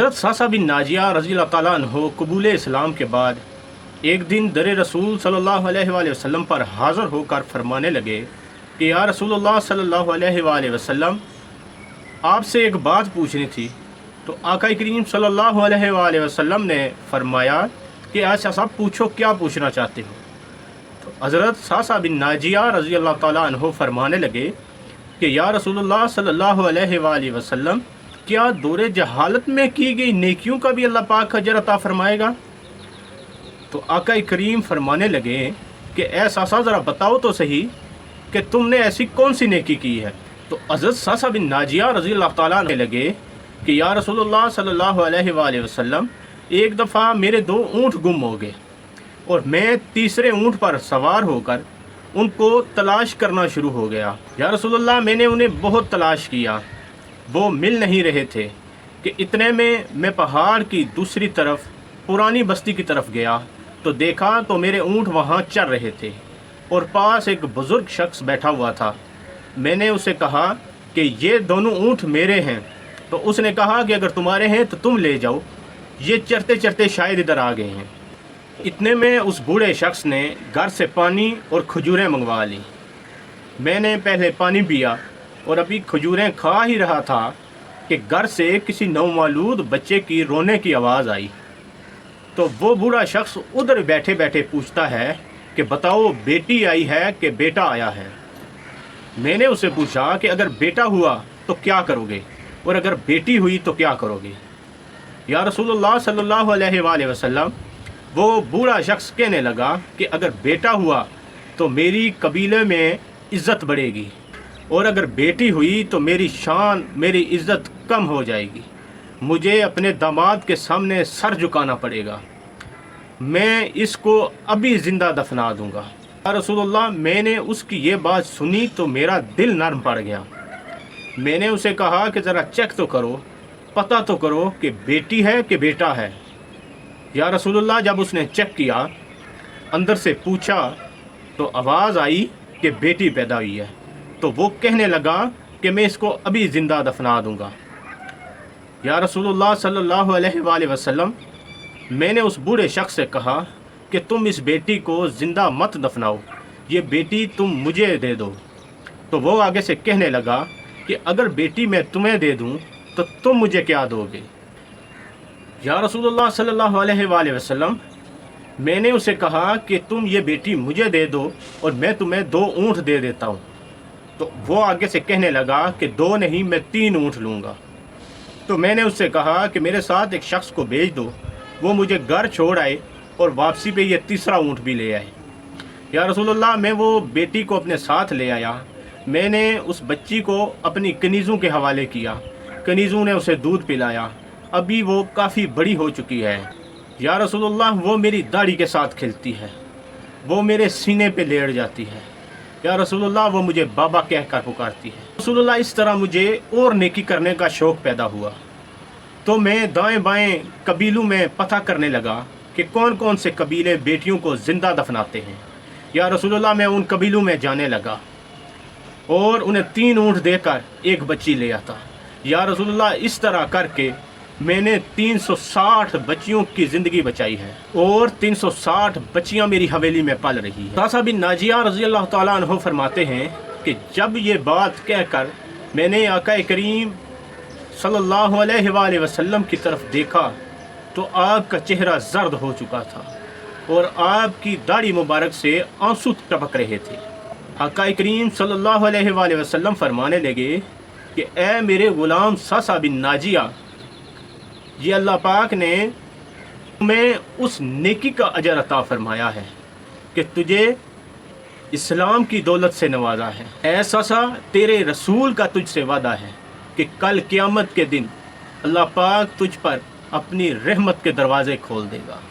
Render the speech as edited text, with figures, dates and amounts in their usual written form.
हज़रत सासा बिन नाजिया रज़ी अल्लाह ताला अन्हो कबूल इस्लाम के बाद एक दिन दर रसूल सल्लल्लाहु अलैहि वसल्लम पर हाज़िर होकर फरमाने लगे कि या रसूलुल्लाह सल्लल्लाहु अलैहि वसल्लम, आपसे एक बात पूछनी थी। तो आका करीम सल्लल्लाहु अलैहि वसल्लम ने फरमाया कि अच्छा साहब पूछो, क्या पूछना चाहते हो। तो हज़रत सासा बिन नाजिया रज़ी अल्लाह ताला अन्हो फरमाने लगे कि या रसूलुल्लाह सल्लल्लाहु अलैहि वसल्लम, क्या दौरे जहालत में की गई नेकियों का भी अल्लाह पाक अजर अता फरमाएगा। तो आका करीम फरमाने लगे कि ऐ सासा ज़रा बताओ तो सही कि तुमने ऐसी कौन सी नेकी की है। तो हज़रत सासा बिन नाजिया रज़ी अल्लाह ताला ने लगे कि या रसूलुल्लाह सल्लल्लाहु अलैहि वसल्लम, एक दफ़ा मेरे 2 ऊँट गुम हो गए और मैं तीसरे ऊँट पर सवार होकर उनको तलाश करना शुरू हो गया। या रसूलुल्लाह, मैंने उन्हें बहुत तलाश किया, वो मिल नहीं रहे थे कि इतने में मैं पहाड़ की दूसरी तरफ पुरानी बस्ती की तरफ गया तो देखा तो मेरे ऊँट वहाँ चर रहे थे और पास एक बुज़ुर्ग शख्स बैठा हुआ था। मैंने उसे कहा कि ये दोनों ऊँट मेरे हैं। तो उसने कहा कि अगर तुम्हारे हैं तो तुम ले जाओ, ये चरते चरते शायद इधर आ गए हैं। इतने में उस बूढ़े शख्स ने घर से पानी और खजूरें मंगवा ली। मैंने पहले पानी पिया और अभी खजूरें खा ही रहा था कि घर से किसी नौमालूद बच्चे की रोने की आवाज़ आई। तो वो बूढ़ा शख्स उधर बैठे बैठे पूछता है कि बताओ, बेटी आई है कि बेटा आया है। मैंने उसे पूछा कि अगर बेटा हुआ तो क्या करोगे और अगर बेटी हुई तो क्या करोगे। या रसूलुल्लाह सल्लल्लाहु अलैहि वसल्लम, वो बूढ़ा शख्स कहने लगा कि अगर बेटा हुआ तो मेरी कबीले में इज़्ज़त बढ़ेगी और अगर बेटी हुई तो मेरी शान, मेरी इज़्ज़त कम हो जाएगी। मुझे अपने दामाद के सामने सर झुकाना पड़ेगा। मैं इसको अभी ज़िंदा दफना दूंगा। या रसूलुल्लाह, मैंने उसकी ये बात सुनी तो मेरा दिल नरम पड़ गया। मैंने उसे कहा कि ज़रा चेक तो करो, पता तो करो कि बेटी है कि बेटा है। या रसूलुल्लाह, जब उसने चेक किया, अंदर से पूछा तो आवाज़ आई कि बेटी पैदा हुई है। तो वो कहने लगा कि मैं इसको अभी ज़िंदा दफना दूंगा। या रसूलुल्लाह सल्लल्लाहु अलैहि वसल्लम, मैंने उस बूढ़े शख्स से कहा कि तुम इस बेटी को ज़िंदा मत दफनाओ, ये बेटी तुम मुझे दे दो। तो वो आगे से कहने लगा कि अगर बेटी मैं तुम्हें दे दूं तो तुम मुझे क्या दोगे। या रसूलुल्लाह सल्लल्लाहु अलैहि वसल्लम, मैंने उसे कहा कि तुम ये बेटी मुझे दे दो और मैं तुम्हें 2 ऊँट दे देता हूँ। तो वो आगे से कहने लगा कि 2 नहीं, मैं 3 ऊँट लूँगा। तो मैंने उससे कहा कि मेरे साथ एक शख्स को भेज दो, वो मुझे घर छोड़ आए और वापसी पे ये तीसरा ऊँट भी ले आए। या रसूलुल्लाह, मैं वो बेटी को अपने साथ ले आया। मैंने उस बच्ची को अपनी कनीज़ों के हवाले किया। कनीज़ों ने उसे दूध पिलाया। अभी वो काफ़ी बड़ी हो चुकी है। या रसूलुल्लाह, वो मेरी दाढ़ी के साथ खेलती है, वो मेरे सीने पे लेट जाती है। या रसूलुल्लाह, वो मुझे बाबा कहकर पुकारती है। रसूलुल्लाह, इस तरह मुझे और नेकी करने का शौक़ पैदा हुआ। तो मैं दाएं बाएं कबीलों में पता करने लगा कि कौन कौन से कबीले बेटियों को ज़िंदा दफनाते हैं। या रसूलुल्लाह, मैं उन कबीलों में जाने लगा और उन्हें 3 ऊँट देकर एक बच्ची ले आता। या रसूलुल्लाह, इस तरह करके मैंने 360 बच्चियों की ज़िंदगी बचाई है और 360 बच्चियां मेरी हवेली में पल रही हैं। सासा बिन नाजिया रज़ी अल्लाह ताला अन्हु फरमाते हैं कि जब ये बात कहकर मैंने आका करीम सल्लल्लाहु अलैहि वसल्लम की तरफ देखा तो आपका चेहरा जर्द हो चुका था और आपकी दाढ़ी मुबारक से आंसू टपक रहे थे। आका करीम सल्लल्लाहु अलैहि वसल्लम फरमाने लगे कि ए मेरे ग़ुलाम सासा बिन नाजिया, ये अल्लाह पाक ने तुम्हें उस नेकी का अजर अता फरमाया है कि तुझे इस्लाम की दौलत से नवाजा है। ऐसा सा तेरे रसूल का तुझसे वादा है कि कल क़यामत के दिन अल्लाह पाक तुझ पर अपनी रहमत के दरवाज़े खोल देगा।